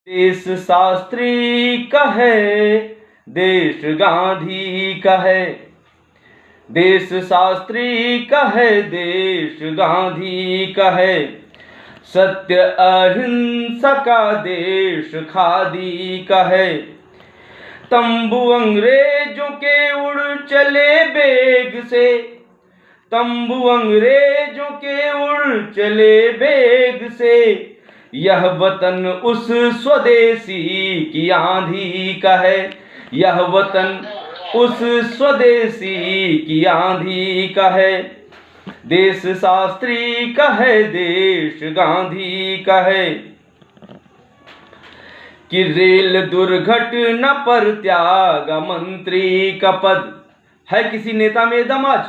देश शास्त्री का है, देश गांधी का है। देश शास्त्री का है, देश गांधी का है। सत्य अहिंसा का देश खादी का है। तंबू अंग्रेजों के उड़ चले बेग से, तंबू अंग्रेजों के उड़ चले बेग से। यह वतन उस स्वदेशी की आंधी का है, यह वतन उस स्वदेशी की आंधी का है। देश शास्त्री का है, देश गांधी का है। कि रेल दुर्घटना पर त्यागा मंत्री का पद। है किसी नेता में दम आज?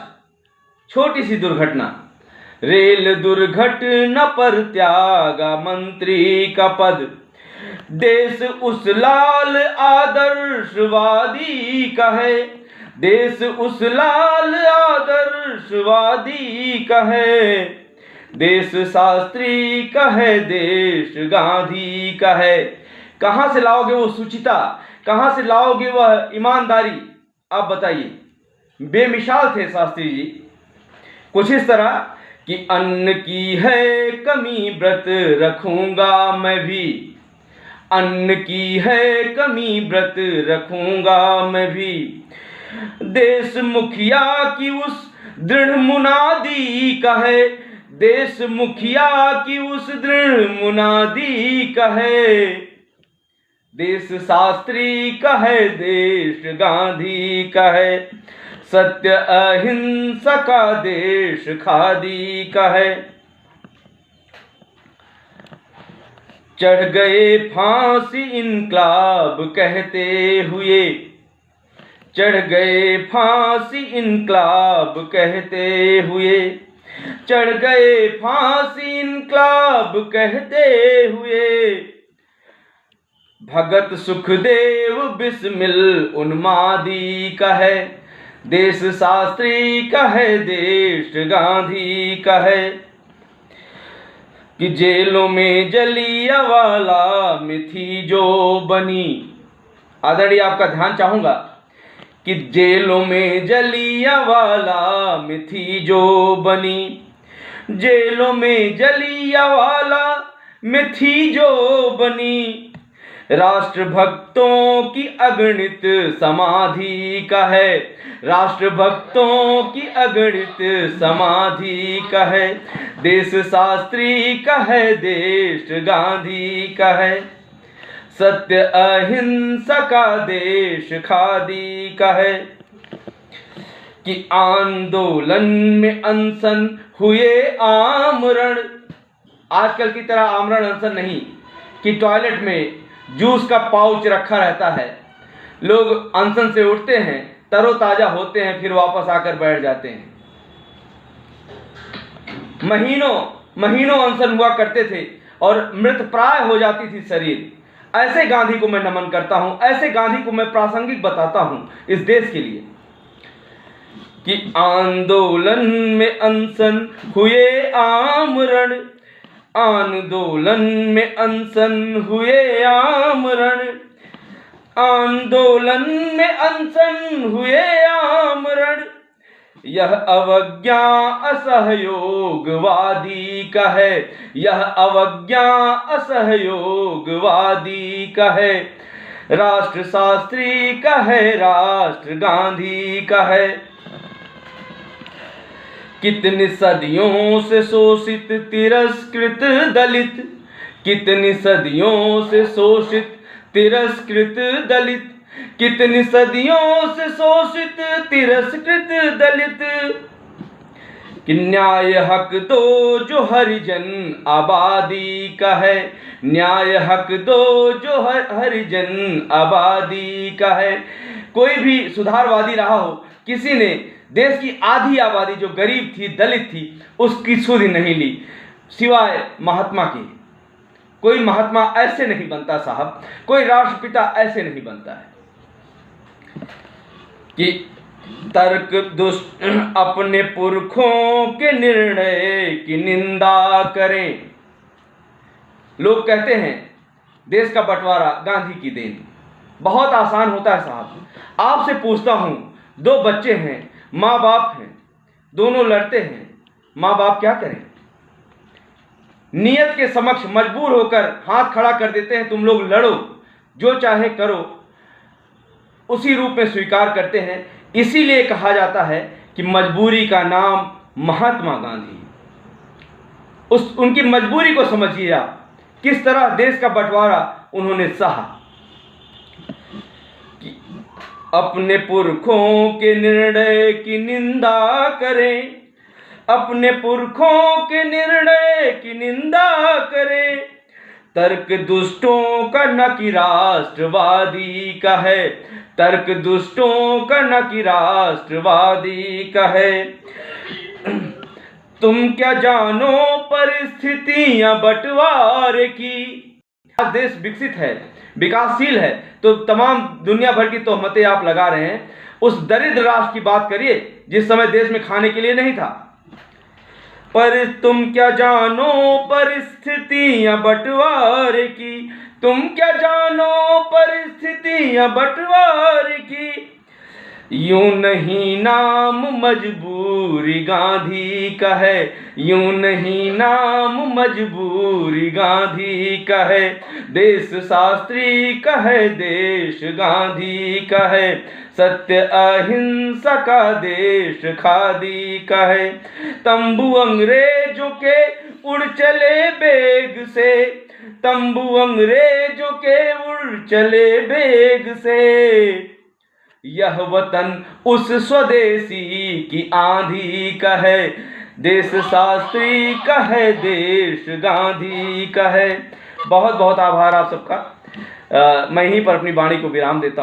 छोटी सी दुर्घटना, रेल दुर्घटना पर त्यागा मंत्री का पद। देश उस लाल आदर्शवादी का है, देश उस लाल आदर्शवादी का है। देश शास्त्री का है, देश गांधी का है। कहां से लाओगे वो सुचिता, कहां से लाओगे वह ईमानदारी? आप बताइए। बेमिसाल थे शास्त्री जी। कुछ इस तरह कि अन्न की है कमी व्रत रखूंगा मैं भी, अन्न की है कमी व्रत रखूंगा मैं भी। देश मुखिया की उस दृढ़ मुनादी का है, देश मुखिया की उस दृढ़ मुनादी का है। देश शास्त्री का है, देश गांधी का है। सत्य अहिंसा का देश खादी का है। चढ़ गए फांसी इनकलाब कहते हुए, चढ़ गए फांसी इनकलाब कहते हुए। चढ़ गए फांसी इनकलाब कहते हुए। भगत सुखदेव बिस्मिल उन्मादी का है। देश शास्त्री का है, देश गांधी का है। कि जेलों में जलियांवाला में थी जो बनी। आदरणीय आपका ध्यान चाहूंगा कि जेलों में जलियांवाला में थी जो बनी। जेलों में जलियांवाला में थी जो बनी। राष्ट्रभक्तों की अगणित समाधि का है, राष्ट्रभक्तों की अगणित समाधि का है। देश शास्त्री का है, देश गांधी का है। सत्य अहिंसा का देश खादी का है। कि आंदोलन में अनशन हुए आमरण। आजकल की तरह आमरण अनशन नहीं कि टॉयलेट में जूस का पाउच रखा रहता है, लोग अनशन से उठते हैं, तरोताजा होते हैं, फिर वापस आकर बैठ जाते हैं। महीनों महीनों अनशन हुआ करते थे और मृत प्राय हो जाती थी शरीर। ऐसे गांधी को मैं नमन करता हूं, ऐसे गांधी को मैं प्रासंगिक बताता हूं इस देश के लिए। कि आंदोलन में अनशन हुए आमरण, आंदोलन में अनशन हुए आमरण। आंदोलन में अनशन हुए आमरण। यह अवज्ञा असहयोगवादी का है, यह अवज्ञा असहयोगवादी का है। राष्ट्र शास्त्री का है, राष्ट्र गांधी का है। कितनी सदियों से शोषित तिरस्कृत दलित, कितनी सदियों से शोषित तिरस्कृत दलित। कितनी सदियों से शोषित तिरस्कृत दलित। कि न्याय हक दो जो हरिजन आबादी का है, न्याय हक दो जो हरिजन आबादी का है। कोई भी सुधारवादी रहा हो, किसी ने देश की आधी आबादी जो गरीब थी, दलित थी, उसकी सुधि नहीं ली सिवाय महात्मा की। कोई महात्मा ऐसे नहीं बनता साहब, कोई राष्ट्रपिता ऐसे नहीं बनता है कि तर्क दुष्ट अपने पुरखों के निर्णय की निंदा करें। लोग कहते हैं देश का बंटवारा गांधी की देन। बहुत आसान होता है साहब। आपसे पूछता हूं, दो बच्चे हैं, माँ बाप हैं, दोनों लड़ते हैं, माँ बाप क्या करें? नियत के समक्ष मजबूर होकर हाथ खड़ा कर देते हैं, तुम लोग लड़ो, जो चाहे करो, उसी रूप में स्वीकार करते हैं। इसीलिए कहा जाता है कि मजबूरी का नाम महात्मा गांधी। उनकी मजबूरी को समझिए आप, किस तरह देश का बंटवारा उन्होंने सहा। कि अपने पुरखों के निर्णय की निंदा करें, अपने पुरखों के निर्णय की निंदा करें, तर्क दुष्टों का न कि राष्ट्रवादी का है, तर्क दुष्टों का न कि राष्ट्रवादी का है। तुम क्या जानो परिस्थितियां बंटवारे की। आज देश विकसित है, विकासशील है, तो तमाम दुनिया भर की तोहमतें आप लगा रहे हैं। उस दरिद्र राष्ट्र की बात करिए जिस समय देश में खाने के लिए नहीं था। पर तुम क्या जानो परिस्थितियां बंटवारे की, तुम क्या जानो परिस्थितियां बंटवारे की। यूं नहीं नाम मजबूरी गांधी का है, यूं नहीं नाम मजबूरी गांधी का है। देश शास्त्री का है, देश गांधी का है, सत्य अहिंसा का देश खादी का है। तंबू अंग्रेजों के उड़ चले बेग से, तंबू अंग्रेजों के उड़ चले बेग से। यह वतन उस स्वदेशी की आंधी का है, देश शास्त्री का है, देश गांधी का है। बहुत बहुत आभार आप सबका। मैं यहीं पर अपनी वाणी को विराम देता हूँ।